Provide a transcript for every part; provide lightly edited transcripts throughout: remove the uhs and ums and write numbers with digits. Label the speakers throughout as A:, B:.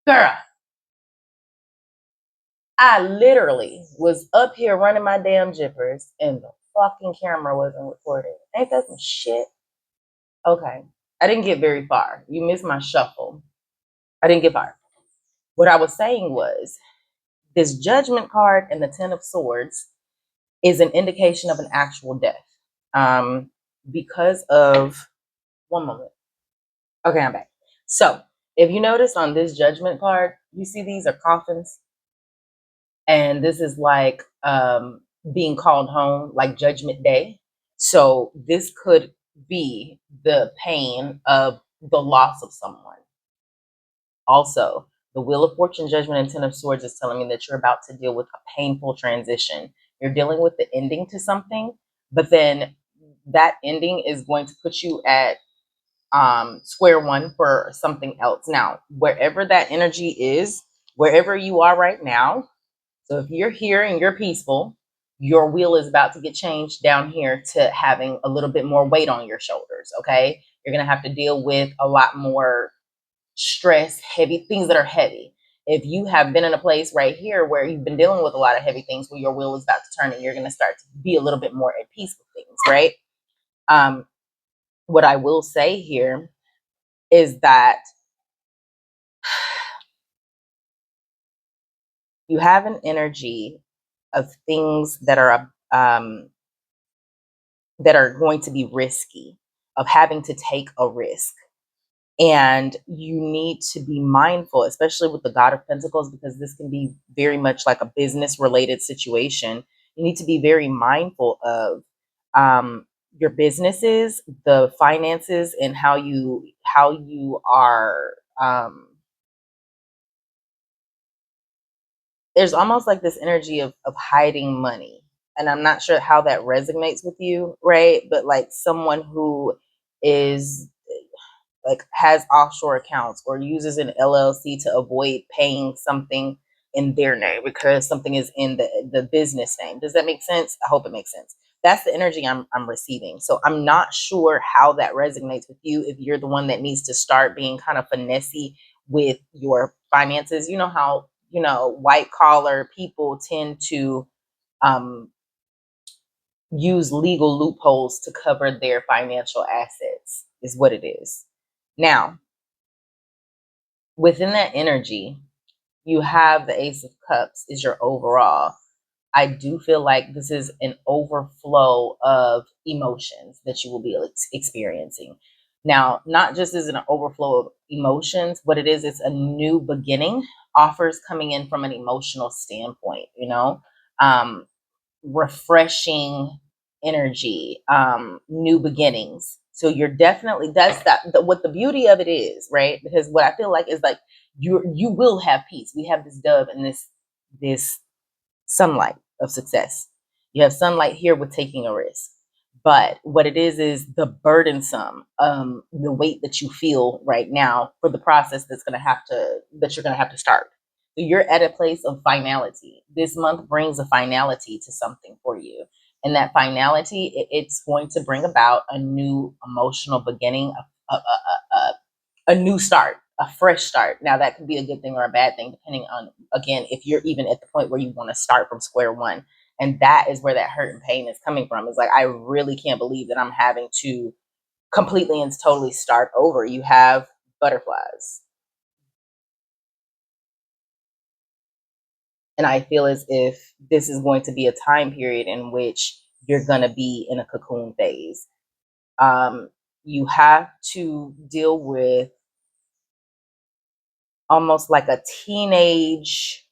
A: Girl, I literally was up here running my damn jippers and the fucking camera wasn't recording. Ain't that some shit? Okay. I didn't get very far. You missed my shuffle. I didn't get far. What I was saying was this judgment card and the Ten of Swords is an indication of an actual death. Um, because of one moment. Okay, I'm back. So if you notice on this judgment card, you see these are coffins, and this is like being called home, like Judgment Day. So this could be the pain of the loss of someone. Also, the Wheel of Fortune, Judgment, and Ten of Swords is telling me that you're about to deal with a painful transition. You're dealing with the ending to something, but then that ending is going to put you at square one for something else. Now, wherever that energy is, wherever you are right now, so if you're here and you're peaceful, your wheel is about to get changed down here to having a little bit more weight on your shoulders. Okay. You're going to have to deal with a lot more stress, heavy things that are heavy. If you have been in a place right here where you've been dealing with a lot of heavy things, where your wheel is about to turn and you're going to start to be a little bit more at peace with things, right? Um, what I will say here is that you have an energy of things that are going to be risky, of having to take a risk. And you need to be mindful, especially with the God of Pentacles, because this can be very much like a business related situation. You need to be very mindful of your businesses, the finances, and how you are. There's almost like this energy of hiding money, and I'm not sure how that resonates with you, right? But like someone who is like has offshore accounts or uses an LLC to avoid paying something in their name because something is in the business name. Does that make sense? I hope it makes sense. That's the energy I'm receiving. So I'm not sure how that resonates with you, if you're the one that needs to start being kind of finessey with your finances. You know how, white collar people tend to um, use legal loopholes to cover their financial assets, is what it is. Now, within that energy, you have the Ace of Cups is your overall. I do feel like this is an overflow of emotions that you will be experiencing. Now, not just as an overflow of emotions, what it is, it's a new beginning, offers coming in from an emotional standpoint, refreshing energy, new beginnings. So you're definitely, what the beauty of it is, right? Because what I feel like is like you will have peace. We have this dove and this sunlight of success. You have sunlight here with taking a risk. But what it is the burdensome, the weight that you feel right now for the process that you're gonna have to start. So you're at a place of finality. This month brings a finality to something for you. And that finality, it's going to bring about a new emotional beginning, a new start, a fresh start. Now, that could be a good thing or a bad thing, depending on, again, if you're even at the point where you want to start from square one. And that is where that hurt and pain is coming from. It's like, I really can't believe that I'm having to completely and totally start over. You have butterflies. And I feel as if this is going to be a time period in which you're going to be in a cocoon phase. You have to deal with almost like a teenage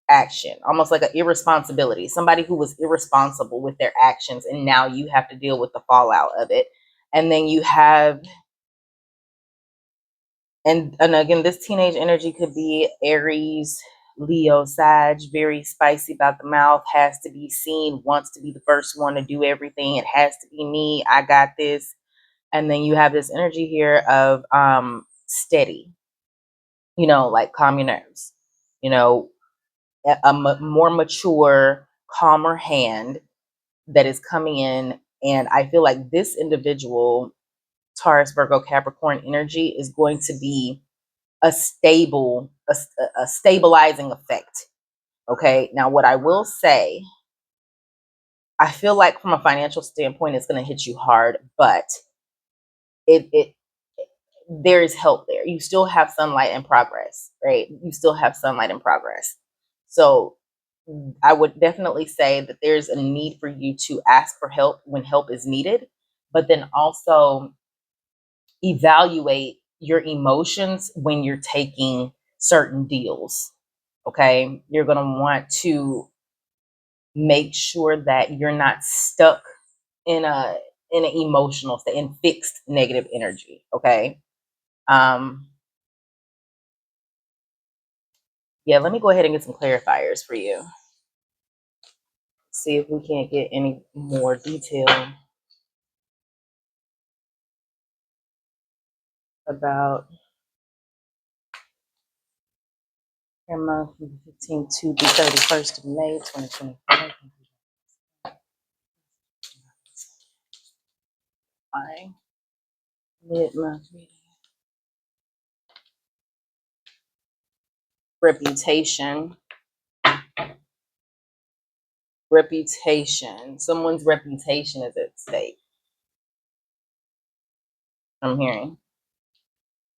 A: action, almost like an irresponsibility, somebody who was irresponsible with their actions, and now you have to deal with the fallout of it. And then you have, and again, this teenage energy could be Aries, Leo, Sag, very spicy about the mouth, has to be seen, wants to be the first one to do everything. It has to be me. I got this. And then you have this energy here of steady, like calm your nerves, you know, more mature, calmer hand that is coming in. And I feel like this individual, Taurus, Virgo, Capricorn energy, is going to be a stabilizing effect. Okay. Now, what I will say, I feel like from a financial standpoint, it's going to hit you hard, but it there is help there. You still have sunlight and progress, right? You still have sunlight and progress. So I would definitely say that there's a need for you to ask for help when help is needed, but then also evaluate your emotions when you're taking certain deals. Okay. You're going to want to make sure that you're not stuck in a in an emotional state, in fixed negative energy. Okay. Um, yeah, let me go ahead and get some clarifiers for you. See if we can't get any more detail about your month from the 15th to the 31st of May, 2025. Fine. Mid-month reading. Reputation. Reputation. Someone's reputation is at stake. I'm hearing.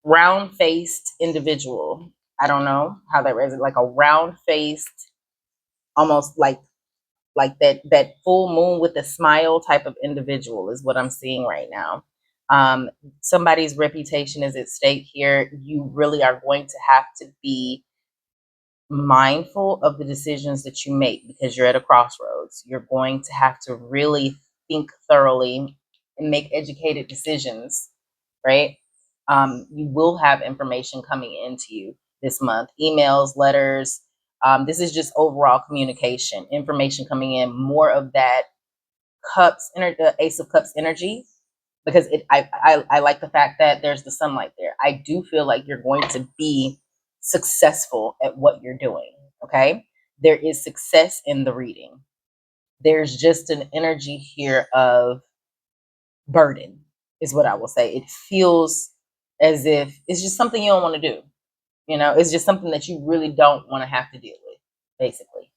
A: Round-faced individual. I don't know how that resonates. Like a round-faced, almost like that full moon with a smile type of individual is what I'm seeing right now. Somebody's reputation is at stake here. You really are going to have to be mindful of the decisions that you make because you're at a crossroads. You're going to have to really think thoroughly and make educated decisions, right? You will have information coming into you this month, emails, letters. This is just overall communication, information coming in, more of that Ace of Cups energy, because I like the fact that there's the sunlight there. I do feel like you're going to be successful at what you're doing. Okay. There is success in the reading. There's just an energy here of burden, is what I will say. It feels as if it's just something you don't want to do. You know, it's just something that you really don't want to have to deal with, basically.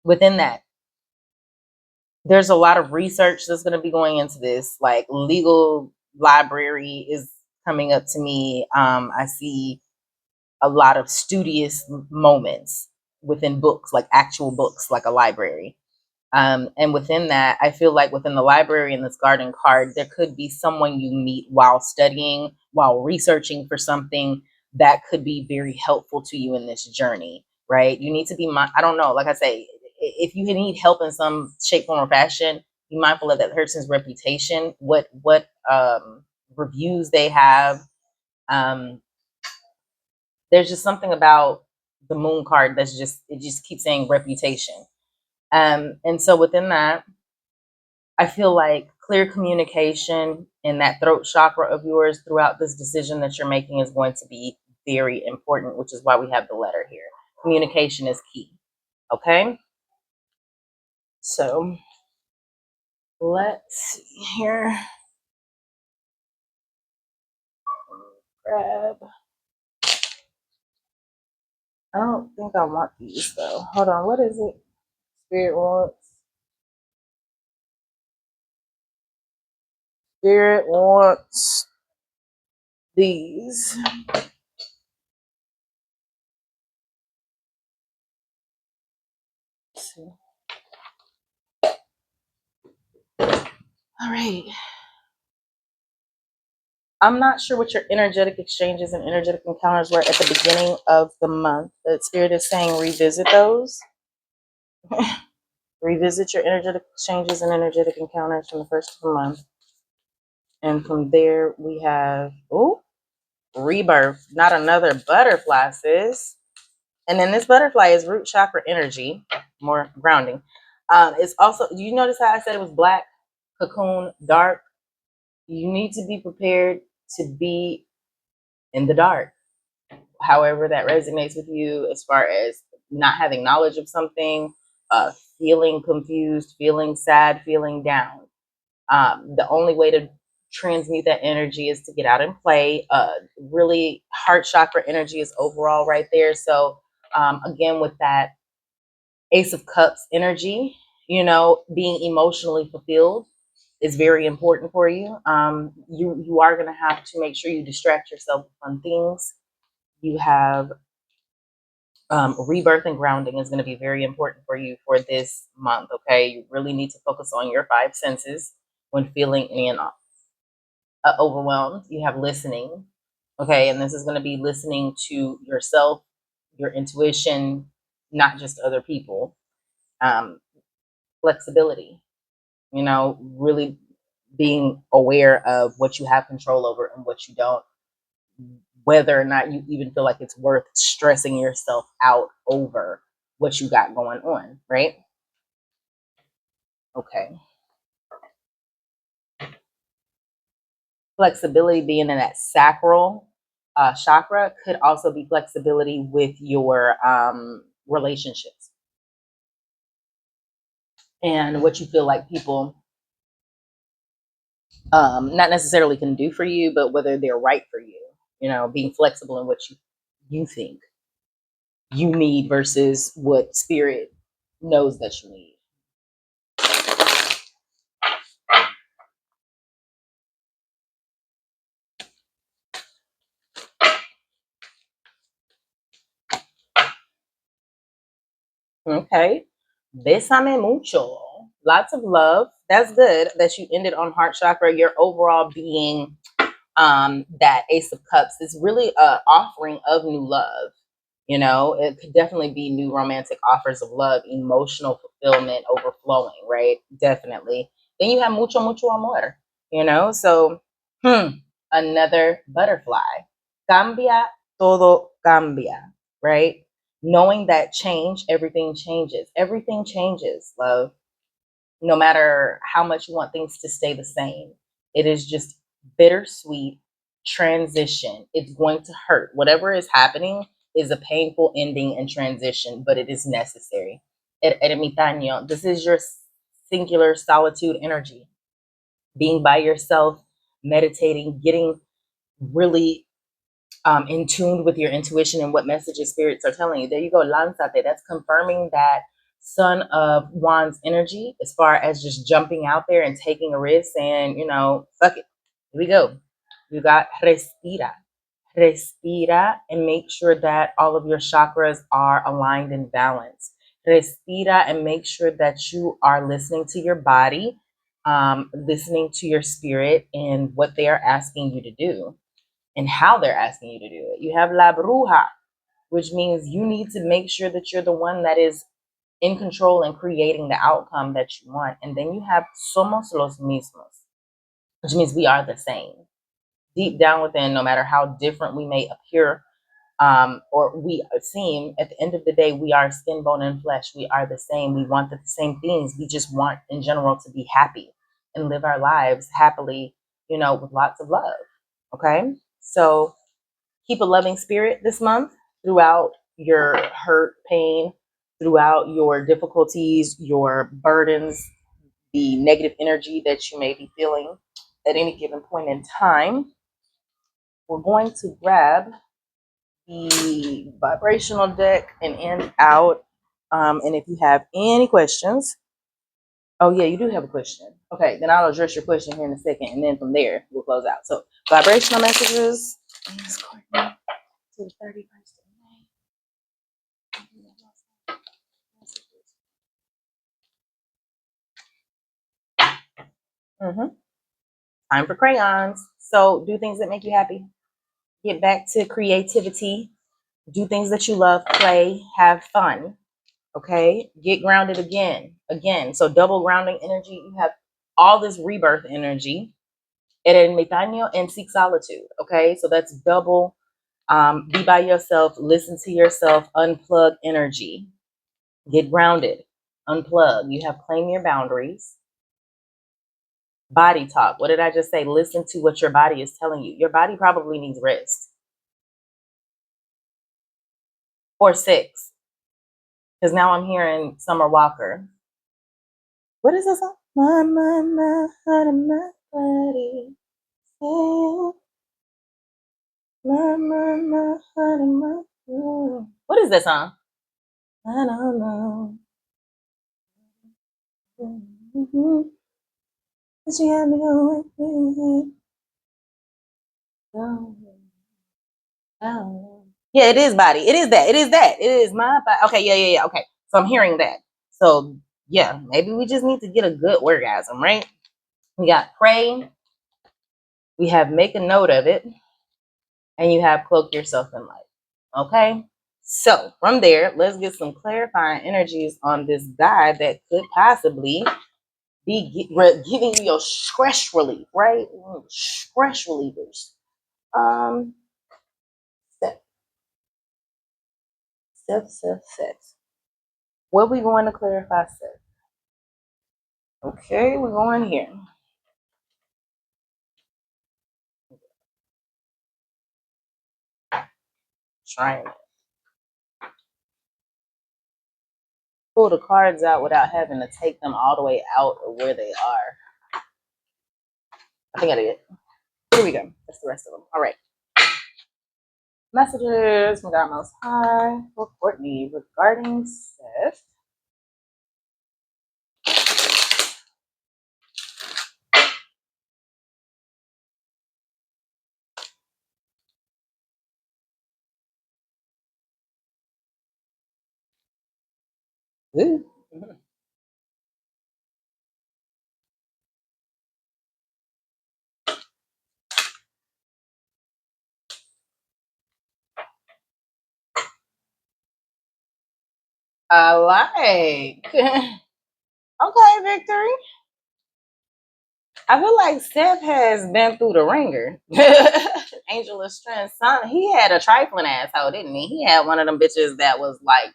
A: Within that, there's a lot of research that's going to be going into this. Like legal library is coming up to me. I see a lot of studious moments within books, like actual books, like a library. And within that, I feel like within the library and this garden card, there could be someone you meet while studying, while researching for something that could be very helpful to you in this journey, right? You need to be, I don't know, like I say, if you need help in some shape, form, or fashion, be mindful of that person's reputation, what reviews they have. Um, there's just something about the moon card that's just, it just keeps saying reputation. And so within that, I feel like clear communication in that throat chakra of yours throughout this decision that you're making is going to be very important, which is why we have the letter here. Communication is key. Okay. So let's see here. Grab. I don't think I want these though. Hold on. What is it? Spirit wants. Spirit wants these. Let's see. All right. I'm not sure what your energetic exchanges and energetic encounters were at the beginning of the month. But Spirit is saying revisit those. Revisit your energetic exchanges and energetic encounters from the first of the month. And from there, we have, oh, rebirth. Not another butterfly, sis. And then this butterfly is root chakra energy, more grounding. It's also, do you notice how I said it was black, cocoon, dark? You need to be prepared to be in the dark. However that resonates with you, as far as not having knowledge of something, feeling confused, feeling sad, feeling down. The only way to transmute that energy is to get out and play. Really, heart chakra energy is overall right there. So again, with that Ace of Cups energy, you know, being emotionally fulfilled is very important for you. You are going to have to make sure you distract yourself from things. You have rebirth and grounding is going to be very important for you for this month. Okay, you really need to focus on your five senses when feeling any and overwhelmed. You have listening. Okay, and this is going to be listening to yourself, your intuition, not just other people. Flexibility, you know, really being aware of what you have control over and what you don't, whether or not you even feel like it's worth stressing yourself out over what you got going on, right? Okay. Flexibility being in that sacral chakra could also be flexibility with your relationships and what you feel like people not necessarily can do for you, but whether they're right for you. You know, being flexible in what you think you need versus what spirit knows that you need. Okay. Besame mucho. Lots of love. That's good that you ended on heart chakra. Your overall being that Ace of Cups is really a offering of new love. You know, it could definitely be new romantic offers of love, emotional fulfillment, overflowing, right? Definitely. Then you have mucho, mucho amor, you know? So, another butterfly. Cambia, todo cambia, right? Knowing that change, everything changes. Everything changes, love. No matter how much you want things to stay the same, it is just bittersweet transition. It's going to hurt. Whatever is happening is a painful ending and transition, but it is necessary. Ermitaño, this is your singular solitude energy. Being by yourself, meditating, getting really in tune with your intuition and what messages spirits are telling you. There you go, Lanzate. That's confirming that Son of Wands energy as far as just jumping out there and taking a risk and, you know, fuck it. Here we go. You got respira. Respira and make sure that all of your chakras are aligned and balanced. Respira and make sure that you are listening to your body, listening to your spirit and what they are asking you to do and how they're asking you to do it. You have La Bruja, which means you need to make sure that you're the one that is in control and creating the outcome that you want. And then you have Somos los mismos, which means we are the same. Deep down within, no matter how different we may appear or we seem, at the end of the day, we are skin, bone, and flesh. We are the same. We want the same things. We just want, in general, to be happy and live our lives happily, you know, with lots of love. Okay? So keep a loving spirit this month throughout your hurt, pain, throughout your difficulties, your burdens, the negative energy that you may be feeling at any given point in time. We're going to grab the vibrational deck and end out. And if you have any questions, oh yeah, you do have a question. Okay, then I'll address your question here in a second, and then from there we'll close out. So vibrational messages. To the 31st of May. Time for crayons. So do things that make you happy. Get back to creativity. Do things that you love. Play. Have fun. Okay. Get grounded again. Again. So double grounding energy. You have all this rebirth energy. Eremitaño and seek solitude. Okay. So that's double. Be by yourself. Listen to yourself. Unplug energy. Get grounded. Unplug. You have claim your boundaries. Body talk. What did I just say? Listen to what your body is telling you. Your body probably needs rest. Or six. Because now I'm hearing Summer Walker. What is this song? My body. What is that song? I don't know. But you got me going. Yeah, it is body. It is that. It is that. It is my body. Okay, yeah. Okay. So I'm hearing that. So yeah, maybe we just need to get a good orgasm, right? We got pray, we have make a note of it, and you have cloak yourself in light. Okay? So from there, let's get some clarifying energies on this guy that could possibly be giving you your stress relief, right? Stress relievers. Step, step. What we going to clarify, step? Okay, we're going here. Trying to pull the cards out without having to take them all the way out of where they are. I think I did. Here we go. That's the rest of them. All right. Messages from God Most High for Courtney regarding Seth. Ooh. I like. Okay, Victory. I feel like Seth has been through the ringer. Angel of Strength son, he had a trifling asshole, didn't he? He had one of them bitches that was like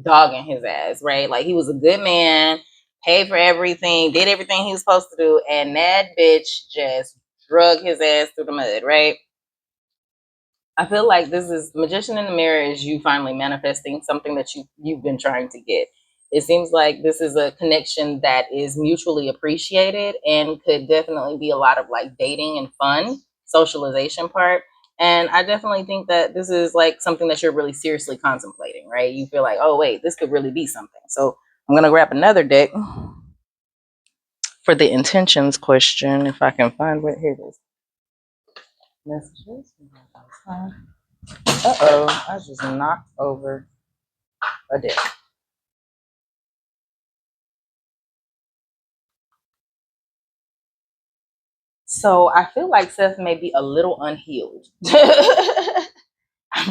A: dogging his ass, right? Like he was a good man, paid for everything, did everything he was supposed to do, and that bitch just drug his ass through the mud, right? I feel like this is Magician in the Mirror is you finally manifesting something that you've been trying to get. It seems like this is a connection that is mutually appreciated and could definitely be a lot of like dating and fun socialization part. And I definitely think that this is like something that you're really seriously contemplating, right? You feel like, oh wait, this could really be something. So I'm gonna grab another deck for the intentions question if I can find what here it is. Messages. Uh-oh, I just knocked over a deck. So I feel like Seth may be a little unhealed. I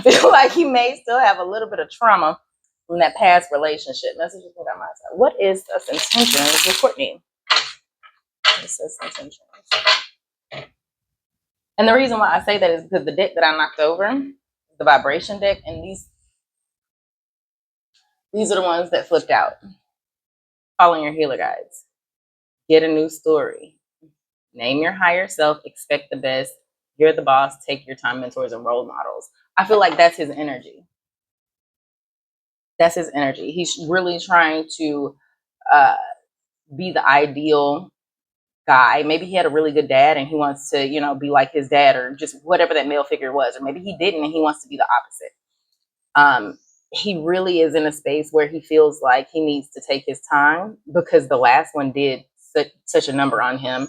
A: feel like he may still have a little bit of trauma from that past relationship. Messages from my side. What is Seth's intentions with Courtney? What is Seth's intentions? And the reason why I say that is because the deck that I knocked over, the vibration deck, and these are the ones that flipped out. Following your healer guides. Get a new story. Name your higher self, expect the best. You're the boss, take your time, mentors, and role models. I feel like that's his energy. That's his energy. He's really trying to uh, be the ideal guy. Maybe he had a really good dad and he wants to, be like his dad or just whatever that male figure was. Or maybe he didn't and he wants to be the opposite. He really is in a space where he feels like he needs to take his time because the last one did such a number on him.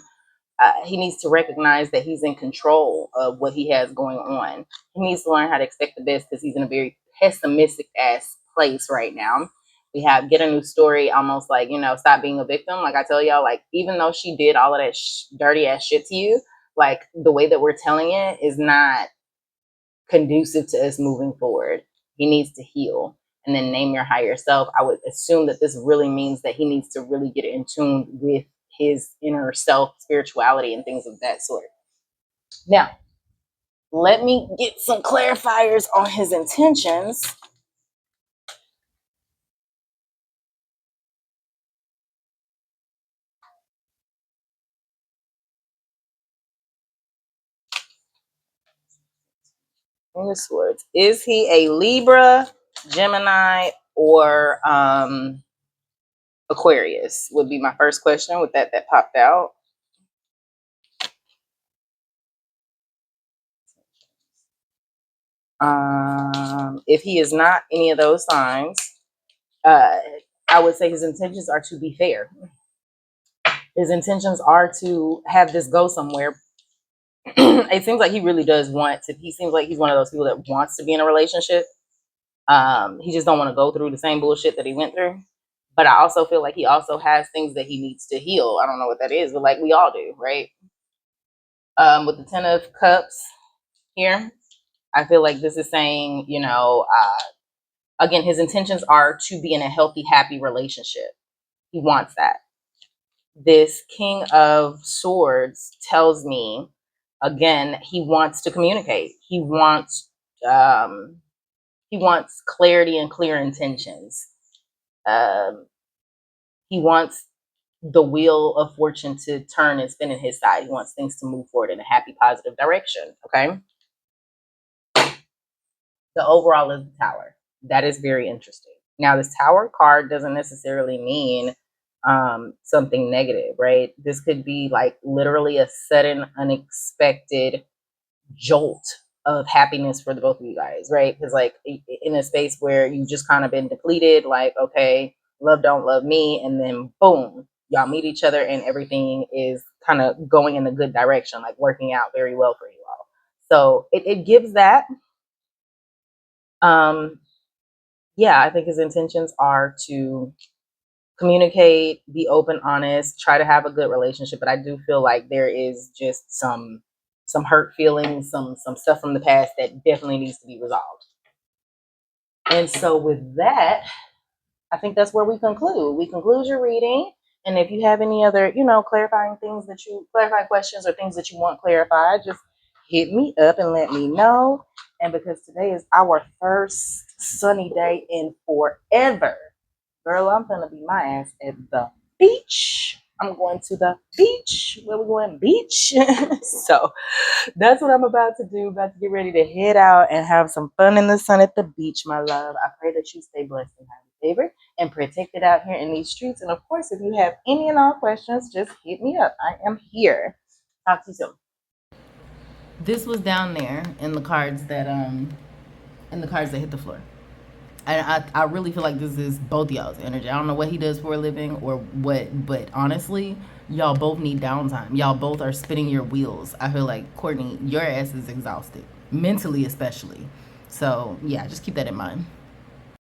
A: He needs to recognize that he's in control of what he has going on. He needs to learn how to expect the best because he's in a very pessimistic ass place right now. We have get a new story, almost like, stop being a victim. Like I tell y'all, like, even though she did all of that dirty ass shit to you, like the way that we're telling it is not conducive to us moving forward. He needs to heal and then name your higher self. I would assume that this really means that he needs to really get in tune with his inner self, spirituality, and things of that sort. Now, let me get some clarifiers on his intentions. King of Swords. Is he a Libra, Gemini, or Aquarius? Would be my first question with that popped out. If he is not any of those signs, uh, I would say his intentions are to be fair. His intentions are to have this go somewhere. It seems like he really does want to. He seems like he's one of those people that wants to be in a relationship. He just don't want to go through the same bullshit that he went through. But I also feel like he also has things that he needs to heal. I don't know what that is, but like we all do, right? With the Ten of Cups here, I feel like this is saying, again, his intentions are to be in a healthy, happy relationship. He wants that. This King of Swords tells me, again, he wants to communicate. Um, he wants clarity and clear intentions. Um, he wants the wheel of fortune to turn and spin in his side. He wants things to move forward in a happy, positive direction. Okay. The overall is the Tower. That is very interesting. Now, this Tower card doesn't necessarily mean something negative, right? This could be like literally a sudden, unexpected jolt of happiness for the both of you guys, right? Because like in a space where you just kind of been depleted, like, okay, love don't love me, and then boom, y'all meet each other and everything is kind of going in a good direction, like working out very well for you all. So it gives that. um yeah, I think his intentions are to communicate, be open, honest, try to have a good relationship. But I do feel like there is just some hurt feelings, some stuff from the past that definitely needs to be resolved. And so with that, I think that's where we conclude. We conclude your reading. And if you have any other, clarifying questions or things that you want clarified, just hit me up and let me know. And because today is our first sunny day in forever, girl, I'm gonna be my ass at the beach. I'm going to the beach. Where we going? Beach. So that's what I'm about to do. About to get ready to head out and have some fun in the sun at the beach, my love. I pray that you stay blessed and highly favored and protected out here in these streets. And of course, if you have any and all questions, just hit me up. I am here. Talk to you soon. This was down there in the cards that hit the floor. And I really feel like this is both y'all's energy. I don't know what he does for a living or what, but honestly, y'all both need downtime. Y'all both are spinning your wheels. I feel like, Courtney, your ass is exhausted, mentally especially. So yeah, just keep that in mind.